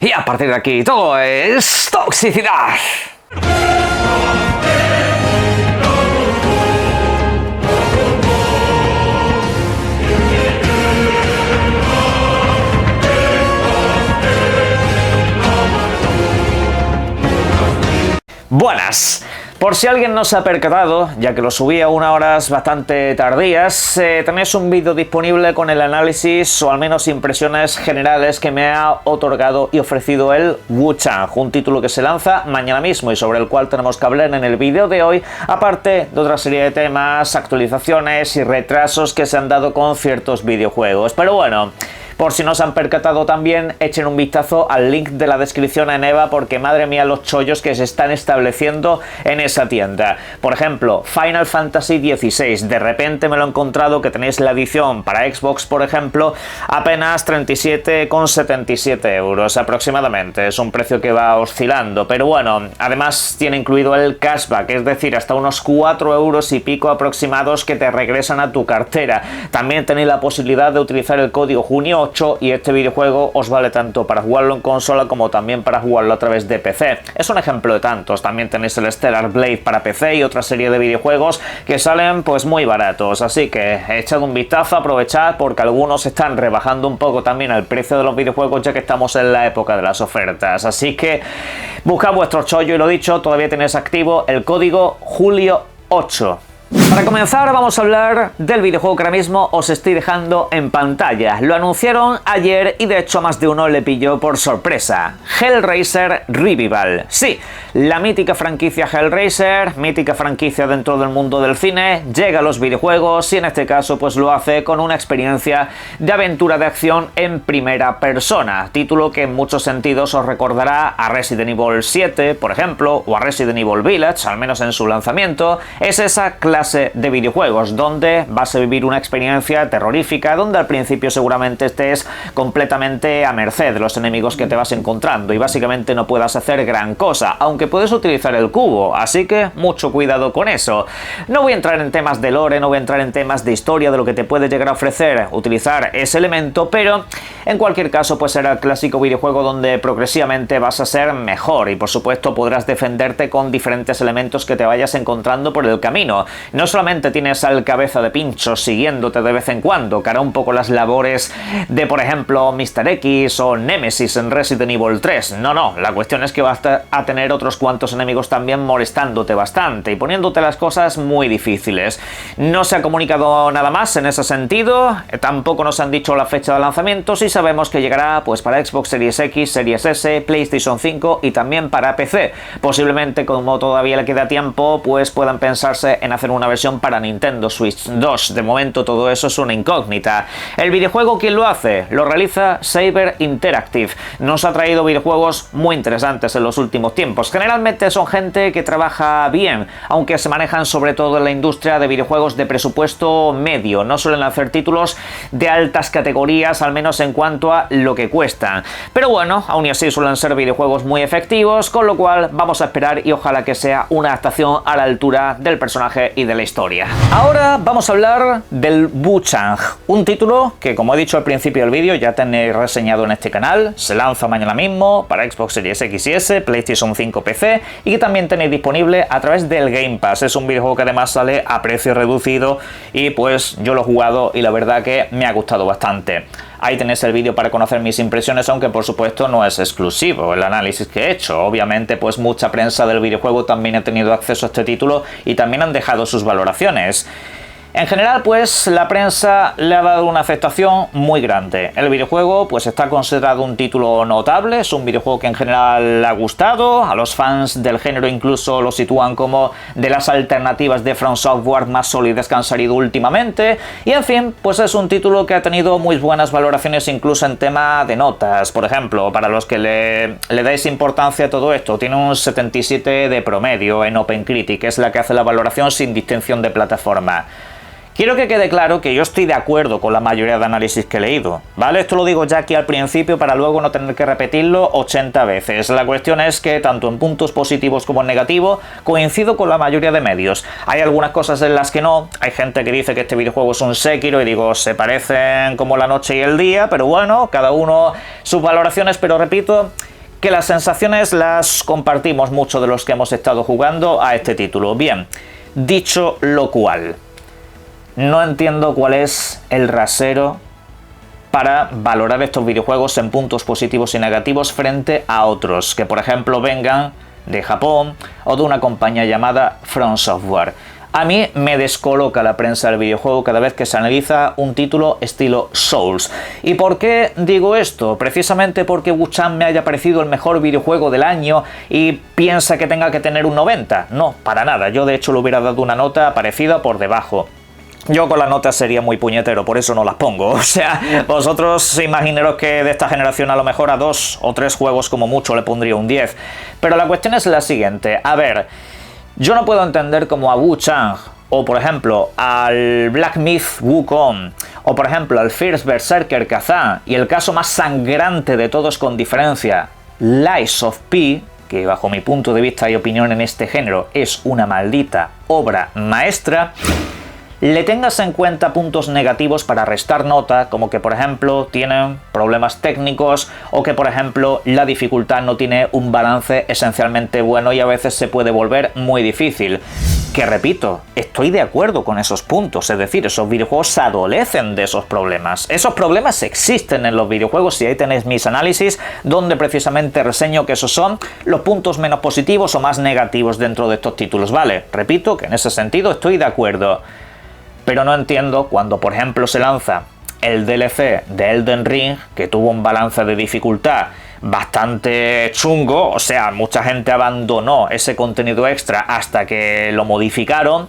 Y a partir de aquí todo es toxicidad. Buenas. Por si alguien no se ha percatado, ya que lo subí a unas horas bastante tardías, tenéis un vídeo disponible con el análisis o al menos impresiones generales que me ha otorgado y ofrecido el Wu-Chang, un título que se lanza mañana mismo y sobre el cual tenemos que hablar en el vídeo de hoy, aparte de otra serie de temas, actualizaciones y retrasos que se han dado con ciertos videojuegos. Pero bueno, por si no se han percatado también, echen un vistazo al link de la descripción en EVA porque madre mía los chollos que se están estableciendo en esa tienda. Por ejemplo, Final Fantasy XVI, de repente me lo he encontrado que tenéis la edición para Xbox, por ejemplo, apenas 37,77 euros aproximadamente. Es un precio que va oscilando, pero bueno, además tiene incluido el cashback, es decir, hasta unos 4 euros y pico aproximados que te regresan a tu cartera. También tenéis la posibilidad de utilizar el código junio y este videojuego os vale tanto para jugarlo en consola como también para jugarlo a través de PC. Es un ejemplo de tantos. También tenéis el Stellar Blade para PC y otra serie de videojuegos que salen pues muy baratos, así que echad un vistazo, aprovechad porque algunos están rebajando un poco también el precio de los videojuegos ya que estamos en la época de las ofertas, así que buscad vuestro chollo y lo dicho, todavía tenéis activo el código Julio8. Para comenzar vamos a hablar del videojuego que ahora mismo os estoy dejando en pantalla. Lo anunciaron ayer y de hecho a más de uno le pilló por sorpresa. Hellraiser Revival. Sí, la mítica franquicia Hellraiser, mítica franquicia dentro del mundo del cine, llega a los videojuegos y en este caso pues lo hace con una experiencia de aventura de acción en primera persona. Título que en muchos sentidos os recordará a Resident Evil 7, por ejemplo, o a Resident Evil Village, al menos en su lanzamiento. Es esa clase de videojuegos donde vas a vivir una experiencia terrorífica, donde al principio seguramente estés completamente a merced de los enemigos que te vas encontrando y básicamente no puedas hacer gran cosa, aunque puedes utilizar el cubo, así que mucho cuidado con eso. No voy a entrar en temas de lore, no voy a entrar en temas de historia de lo que te puede llegar a ofrecer utilizar ese elemento, pero en cualquier caso pues será el clásico videojuego donde progresivamente vas a ser mejor y por supuesto podrás defenderte con diferentes elementos que te vayas encontrando por el camino. No solamente tienes al cabeza de pincho siguiéndote de vez en cuando, que hará un poco las labores de, por ejemplo, Mr. X o Nemesis en Resident Evil 3. No, la cuestión es que vas a tener otros cuantos enemigos también molestándote bastante y poniéndote las cosas muy difíciles. No se ha comunicado nada más en ese sentido, tampoco nos han dicho la fecha de lanzamiento, sí sabemos que llegará pues para Xbox Series X, Series S, PlayStation 5 y también para PC. Posiblemente, como todavía le queda tiempo, pues puedan pensarse en hacer una versión para Nintendo Switch 2. De momento todo eso es una incógnita. El videojuego, ¿quién lo hace? Lo realiza Saber Interactive. Nos ha traído videojuegos muy interesantes en los últimos tiempos. Generalmente son gente que trabaja bien, aunque se manejan sobre todo en la industria de videojuegos de presupuesto medio. No suelen hacer títulos de altas categorías, al menos en cuanto a lo que cuestan. Pero bueno, aún así suelen ser videojuegos muy efectivos, con lo cual vamos a esperar y ojalá que sea una adaptación a la altura del personaje y de la historia. Ahora vamos a hablar del Wu-Chang, un título que, como he dicho al principio del vídeo, ya tenéis reseñado en este canal. Se lanza mañana mismo para Xbox Series X y S, PlayStation 5, PC y que también tenéis disponible a través del Game Pass. Es un videojuego que además sale a precio reducido y pues yo lo he jugado y la verdad que me ha gustado bastante. Ahí tenéis el vídeo para conocer mis impresiones, aunque por supuesto no es exclusivo el análisis que he hecho. Obviamente pues mucha prensa del videojuego también ha tenido acceso a este título y también han dejado sus valoraciones. En general, pues la prensa le ha dado una aceptación muy grande. El videojuego pues está considerado un título notable, es un videojuego que en general ha gustado, a los fans del género incluso lo sitúan como de las alternativas de From Software más sólidas que han salido últimamente, y en fin, pues es un título que ha tenido muy buenas valoraciones incluso en tema de notas. Por ejemplo, para los que le dais importancia a todo esto, tiene un 77 de promedio en OpenCritic, que es la que hace la valoración sin distinción de plataforma. Quiero que quede claro que yo estoy de acuerdo con la mayoría de análisis que he leído, ¿vale? Esto lo digo ya aquí al principio para luego no tener que repetirlo 80 veces. La cuestión es que tanto en puntos positivos como en negativos coincido con la mayoría de medios. Hay algunas cosas en las que no, hay gente que dice que este videojuego es un Sekiro y digo, se parecen como la noche y el día, pero bueno, cada uno sus valoraciones, pero repito, que las sensaciones las compartimos muchos de los que hemos estado jugando a este título. Bien, dicho lo cual, no entiendo cuál es el rasero para valorar estos videojuegos en puntos positivos y negativos frente a otros, que por ejemplo vengan de Japón o de una compañía llamada From Software. A mí me descoloca la prensa del videojuego cada vez que se analiza un título estilo Souls. ¿Y por qué digo esto? Precisamente porque Wu-Chan me haya parecido el mejor videojuego del año y piensa que tenga que tener un 90. No, para nada. Yo de hecho le hubiera dado una nota parecida por debajo. Yo con las notas sería muy puñetero, por eso no las pongo. O sea, vosotros imaginaros que de esta generación a lo mejor a 2 o 3 juegos como mucho le pondría un 10. Pero la cuestión es la siguiente. A ver, yo no puedo entender cómo a Wu-Chan, o por ejemplo al Black Myth Wukong, o por ejemplo al First Berserker Kazan, y el caso más sangrante de todos con diferencia, Lies of P, que bajo mi punto de vista y opinión en este género es una maldita obra maestra, le tengas en cuenta puntos negativos para restar nota, como que por ejemplo tienen problemas técnicos o que por ejemplo la dificultad no tiene un balance esencialmente bueno y a veces se puede volver muy difícil. Que repito, estoy de acuerdo con esos puntos, es decir, esos videojuegos adolecen de esos problemas. Esos problemas existen en los videojuegos y ahí tenéis mis análisis donde precisamente reseño que esos son los puntos menos positivos o más negativos dentro de estos títulos, ¿vale? Repito que en ese sentido estoy de acuerdo. Pero no entiendo cuando, por ejemplo, se lanza el DLC de Elden Ring, que tuvo un balance de dificultad bastante chungo, o sea, mucha gente abandonó ese contenido extra hasta que lo modificaron.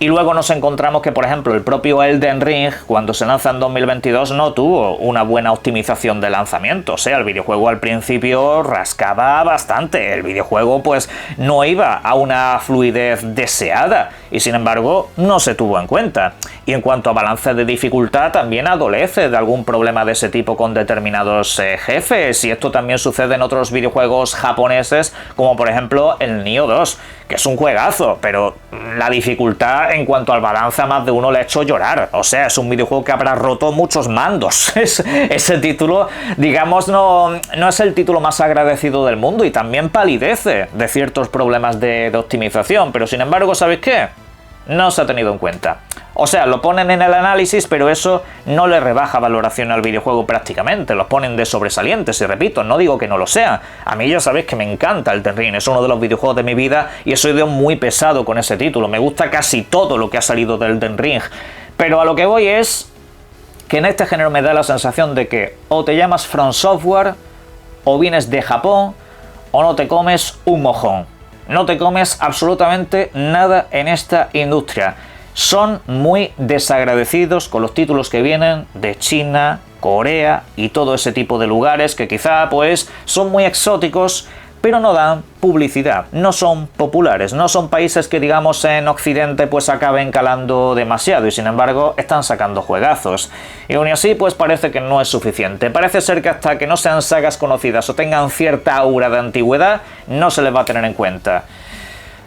Y luego nos encontramos que, por ejemplo, el propio Elden Ring, cuando se lanza en 2022, no tuvo una buena optimización de lanzamiento. O sea, el videojuego al principio rascaba bastante. El videojuego, pues, no iba a una fluidez deseada. Y, sin embargo, no se tuvo en cuenta. Y en cuanto a balance de dificultad, también adolece de algún problema de ese tipo con determinados jefes. Y esto también sucede en otros videojuegos japoneses, como por ejemplo el Nioh 2, que es un juegazo, pero la dificultad en cuanto al balance a más de uno le ha hecho llorar. O sea, es un videojuego que habrá roto muchos mandos. Ese título, digamos, no es el título más agradecido del mundo y también palidece de ciertos problemas de optimización. Pero sin embargo, ¿sabéis qué? No se ha tenido en cuenta. O sea, lo ponen en el análisis, pero eso no le rebaja valoración al videojuego prácticamente. Los ponen de sobresalientes y repito, no digo que no lo sea. A mí ya sabéis que me encanta Elden Ring, es uno de los videojuegos de mi vida y he sido muy pesado con ese título. Me gusta casi todo lo que ha salido del Elden Ring. Pero a lo que voy es que en este género me da la sensación de que o te llamas From Software, o vienes de Japón, o no te comes un mojón. No te comes absolutamente nada en esta industria. Son muy desagradecidos con los títulos que vienen de China, Corea y todo ese tipo de lugares que quizá pues son muy exóticos, pero no dan publicidad, no son populares, no son países que digamos en Occidente pues acaben calando demasiado y sin embargo están sacando juegazos. Y aún así pues parece que no es suficiente, parece ser que hasta que no sean sagas conocidas o tengan cierta aura de antigüedad no se les va a tener en cuenta.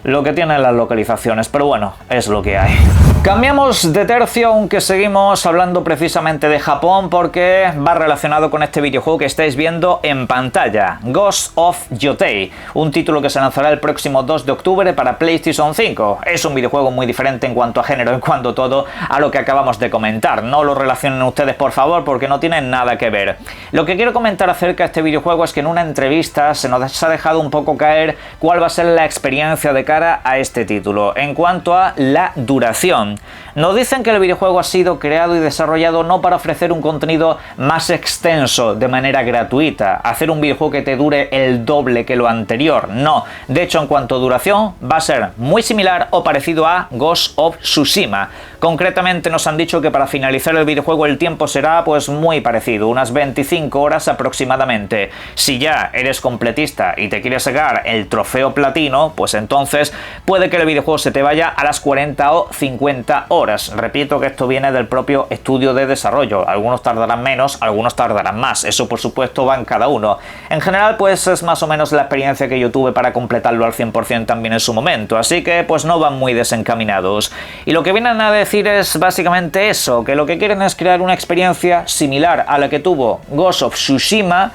Lo que tienen las localizaciones, pero bueno, es lo que hay. Cambiamos de tercio, aunque seguimos hablando precisamente de Japón porque va relacionado con este videojuego que estáis viendo en pantalla, Ghost of Yotei, un título que se lanzará el próximo 2 de octubre para PlayStation 5. Es un videojuego muy diferente en cuanto a género, en cuanto a todo, a lo que acabamos de comentar. No lo relacionen ustedes, por favor, porque no tienen nada que ver. Lo que quiero comentar acerca de este videojuego es que en una entrevista se nos ha dejado un poco caer cuál va a ser la experiencia de cara a este título en cuanto a la duración. Nos dicen que el videojuego ha sido creado y desarrollado no para ofrecer un contenido más extenso de manera gratuita, hacer un videojuego que te dure el doble que lo anterior, no. De hecho, en cuanto a duración, va a ser muy similar o parecido a Ghost of Tsushima. Concretamente nos han dicho que para finalizar el videojuego el tiempo será pues muy parecido, unas 25 horas aproximadamente. Si ya eres completista y te quieres sacar el trofeo platino, pues entonces puede que el videojuego se te vaya a las 40 o 50 horas. Repito que esto viene del propio estudio de desarrollo. Algunos tardarán menos, algunos tardarán más. Eso por supuesto va en cada uno. En general pues es más o menos la experiencia que yo tuve para completarlo al 100% también en su momento. Así que pues no van muy desencaminados. Y lo que vienen a decir es básicamente eso, que lo que quieren es crear una experiencia similar a la que tuvo Ghost of Tsushima,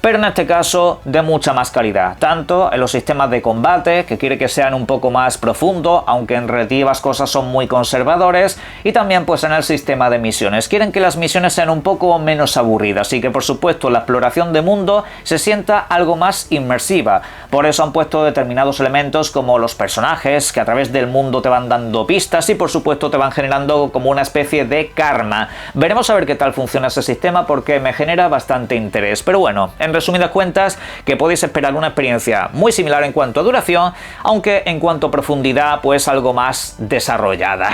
pero en este caso de mucha más calidad, tanto en los sistemas de combate, que quiere que sean un poco más profundos, aunque en relativas cosas son muy conservadores, y también pues en el sistema de misiones. Quieren que las misiones sean un poco menos aburridas y que por supuesto la exploración de mundo se sienta algo más inmersiva. Por eso han puesto determinados elementos como los personajes, que a través del mundo te van dando pistas y por supuesto te van generando como una especie de karma. Veremos a ver qué tal funciona ese sistema porque me genera bastante interés. Pero bueno, en resumidas cuentas, que podéis esperar una experiencia muy similar en cuanto a duración, aunque en cuanto a profundidad pues algo más desarrollada.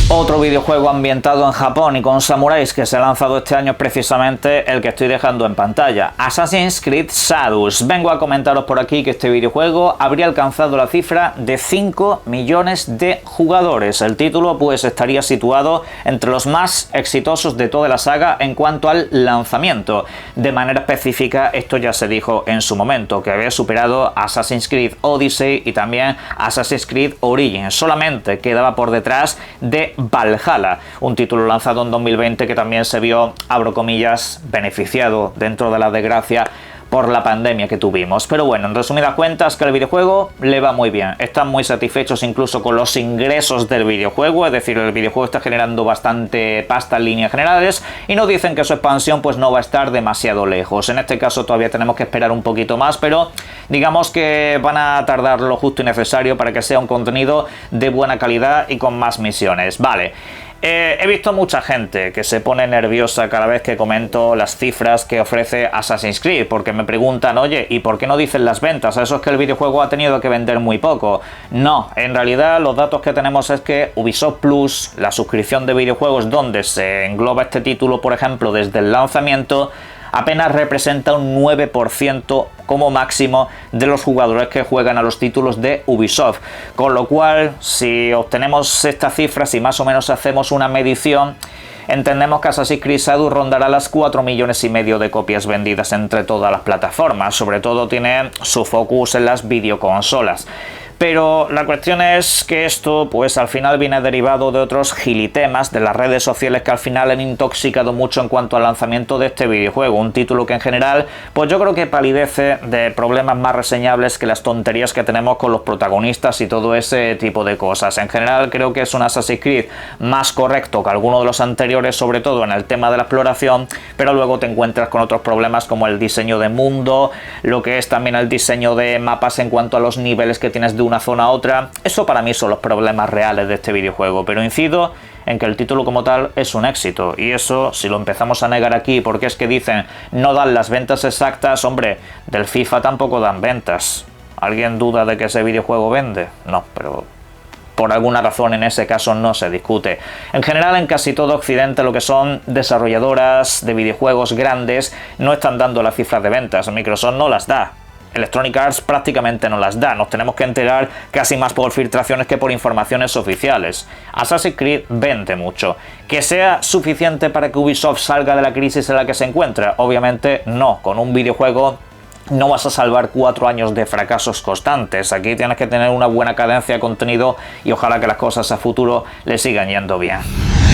Otro videojuego ambientado en Japón y con samuráis que se ha lanzado este año es precisamente el que estoy dejando en pantalla, Assassin's Creed Shadows. Vengo a comentaros por aquí que este videojuego habría alcanzado la cifra de 5 millones de jugadores. El título pues estaría situado entre los más exitosos de toda la saga en cuanto al lanzamiento. De manera específica, esto ya se dijo en su momento, que había superado Assassin's Creed Odyssey y también Assassin's Creed Origins. Solamente quedaba por detrás de Valhalla, un título lanzado en 2020 que también se vio, abro comillas, beneficiado dentro de la desgracia por la pandemia que tuvimos. Pero bueno, en resumidas cuentas, que el videojuego le va muy bien. Están muy satisfechos incluso con los ingresos del videojuego, es decir, el videojuego está generando bastante pasta en líneas generales y nos dicen que su expansión pues no va a estar demasiado lejos. En este caso todavía tenemos que esperar un poquito más, pero digamos que van a tardar lo justo y necesario para que sea un contenido de buena calidad y con más misiones. Vale. He visto mucha gente que se pone nerviosa cada vez que comento las cifras que ofrece Assassin's Creed, porque me preguntan, oye, ¿y por qué no dicen las ventas? Eso es que el videojuego ha tenido que vender muy poco. No, en realidad los datos que tenemos es que Ubisoft Plus, la suscripción de videojuegos donde se engloba este título, por ejemplo, desde el lanzamiento, apenas representa un 9% como máximo de los jugadores que juegan a los títulos de Ubisoft. Con lo cual, si obtenemos estas cifras y más o menos hacemos una medición, entendemos que Assassin's Creed Shadows rondará las 4,5 millones de copias vendidas entre todas las plataformas. Sobre todo tiene su focus en las videoconsolas. Pero la cuestión es que esto pues al final viene derivado de otros gilitemas de las redes sociales que al final han intoxicado mucho en cuanto al lanzamiento de este videojuego, un título que en general pues yo creo que palidece de problemas más reseñables que las tonterías que tenemos con los protagonistas y todo ese tipo de cosas. En general creo que es un Assassin's Creed más correcto que alguno de los anteriores, sobre todo en el tema de la exploración, pero luego te encuentras con otros problemas como el diseño de mundo, lo que es también el diseño de mapas en cuanto a los niveles que tienes de una zona a otra. Eso para mí son los problemas reales de este videojuego, pero incido en que el título como tal es un éxito, y eso si lo empezamos a negar aquí porque es que dicen no dan las ventas exactas, hombre, del FIFA tampoco dan ventas. ¿Alguien duda de que ese videojuego vende? No, pero por alguna razón en ese caso no se discute. En general en casi todo Occidente lo que son desarrolladoras de videojuegos grandes no están dando las cifras de ventas, Microsoft no las da. Electronic Arts prácticamente no las da, nos tenemos que enterar casi más por filtraciones que por informaciones oficiales. Assassin's Creed vende mucho. ¿Que sea suficiente para que Ubisoft salga de la crisis en la que se encuentra? Obviamente no, con un videojuego no vas a salvar 4 años de fracasos constantes. Aquí tienes que tener una buena cadencia de contenido y ojalá que las cosas a futuro le sigan yendo bien.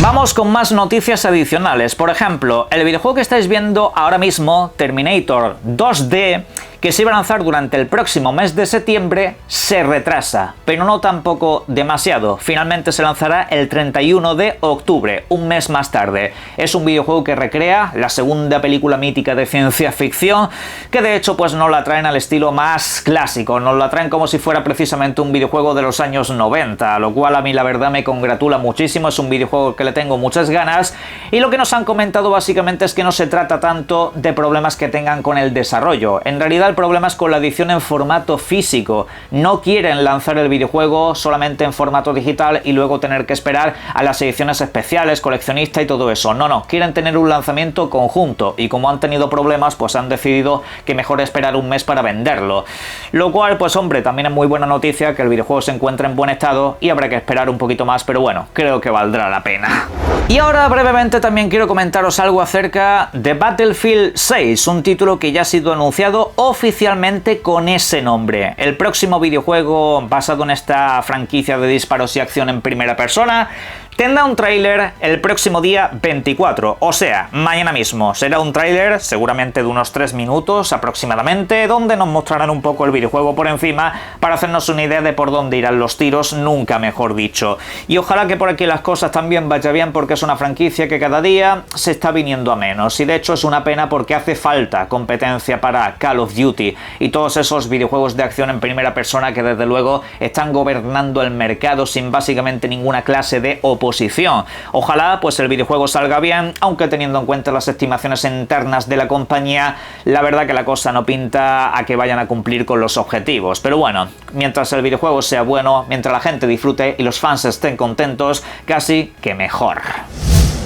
Vamos con más noticias adicionales. Por ejemplo, el videojuego que estáis viendo ahora mismo, Terminator 2D, que se iba a lanzar durante el próximo mes de septiembre, se retrasa, pero no tampoco demasiado. Finalmente se lanzará el 31 de octubre, un mes más tarde. Es un videojuego que recrea la segunda película mítica de ciencia ficción, que de hecho pues nos la traen al estilo más clásico, nos la traen como si fuera precisamente un videojuego de los años 90, lo cual a mí la verdad me congratula muchísimo. Es un videojuego que le tengo muchas ganas, y lo que nos han comentado básicamente es que no se trata tanto de problemas que tengan con el desarrollo. En realidad el problema es con la edición en formato físico. No quieren lanzar el videojuego solamente en formato digital y luego tener que esperar a las ediciones especiales, coleccionista y todo eso. No, quieren tener un lanzamiento conjunto, y como han tenido problemas pues han decidido que mejor esperar un mes para venderlo. Lo cual pues hombre, también es muy buena noticia que el videojuego se encuentre en buen estado, y habrá que esperar un poquito más, pero bueno, creo que valdrá la pena. Y ahora brevemente también quiero comentaros algo acerca de Battlefield 6, un título que ya ha sido anunciado oficialmente con ese nombre. El próximo videojuego basado en esta franquicia de disparos y acción en primera persona Tendrá un tráiler el próximo día 24, o sea, mañana mismo. Será un tráiler seguramente de unos 3 minutos aproximadamente, donde nos mostrarán un poco el videojuego por encima para hacernos una idea de por dónde irán los tiros, nunca mejor dicho. Y ojalá que por aquí las cosas también vayan bien, porque es una franquicia que cada día se está viniendo a menos. Y de hecho es una pena porque hace falta competencia para Call of Duty y todos esos videojuegos de acción en primera persona que desde luego están gobernando el mercado sin básicamente ninguna clase de oposición. Ojalá pues el videojuego salga bien, aunque teniendo en cuenta las estimaciones internas de la compañía, la verdad que la cosa no pinta a que vayan a cumplir con los objetivos. Pero bueno, mientras el videojuego sea bueno, mientras la gente disfrute y los fans estén contentos, casi que mejor.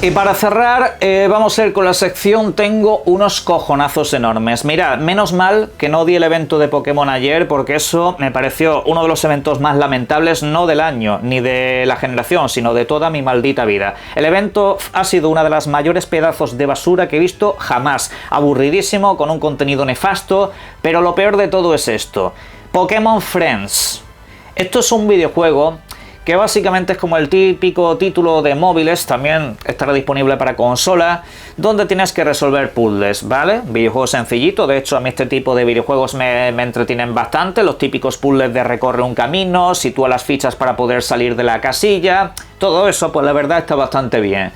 Y para cerrar, vamos a ir con la sección Tengo unos cojonazos enormes. Mirad, menos mal que no di el evento de Pokémon ayer, porque eso me pareció uno de los eventos más lamentables, no del año, ni de la generación, sino de toda mi maldita vida. El evento ha sido una de las mayores pedazos de basura que he visto jamás. Aburridísimo, con un contenido nefasto, pero lo peor de todo es esto. Pokémon Friends. Esto es un videojuego que básicamente es como el típico título de móviles, también estará disponible para consola, donde tienes que resolver puzzles, ¿vale? Videojuego sencillito, de hecho a mí este tipo de videojuegos me entretienen bastante, los típicos puzzles de recorre un camino, sitúa las fichas para poder salir de la casilla, todo eso pues la verdad está bastante bien.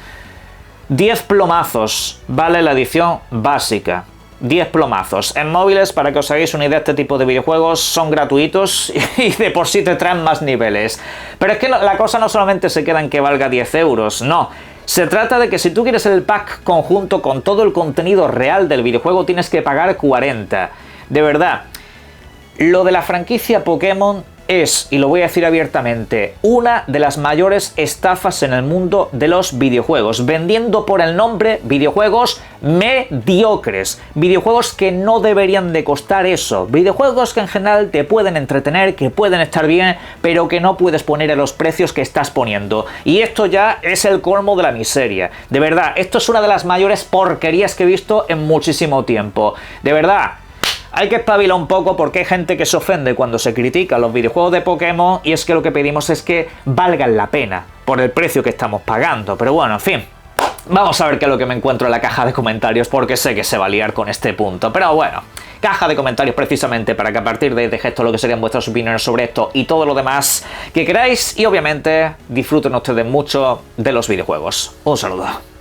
10 plomazos, vale la edición básica. 10 plomazos. En móviles, para que os hagáis una idea, este tipo de videojuegos son gratuitos y de por sí te traen más niveles. Pero es que la cosa no solamente se queda en que valga 10 euros, no. Se trata de que si tú quieres el pack conjunto con todo el contenido real del videojuego, tienes que pagar 40. De verdad, lo de la franquicia Pokémon es, y lo voy a decir abiertamente, una de las mayores estafas en el mundo de los videojuegos, vendiendo por el nombre videojuegos mediocres, videojuegos que no deberían de costar eso, videojuegos que en general te pueden entretener, que pueden estar bien, pero que no puedes poner a los precios que estás poniendo. Y esto ya es el colmo de la miseria. De verdad, esto es una de las mayores porquerías que he visto en muchísimo tiempo. De verdad. Hay que espabilar un poco porque hay gente que se ofende cuando se critica los videojuegos de Pokémon, y es que lo que pedimos es que valgan la pena por el precio que estamos pagando. Pero bueno, en fin, vamos a ver qué es lo que me encuentro en la caja de comentarios, porque sé que se va a liar con este punto. Pero bueno, caja de comentarios precisamente para que a partir de ahí dejéis todo lo que serían vuestras opiniones sobre esto y todo lo demás que queráis, y obviamente disfruten ustedes mucho de los videojuegos. Un saludo.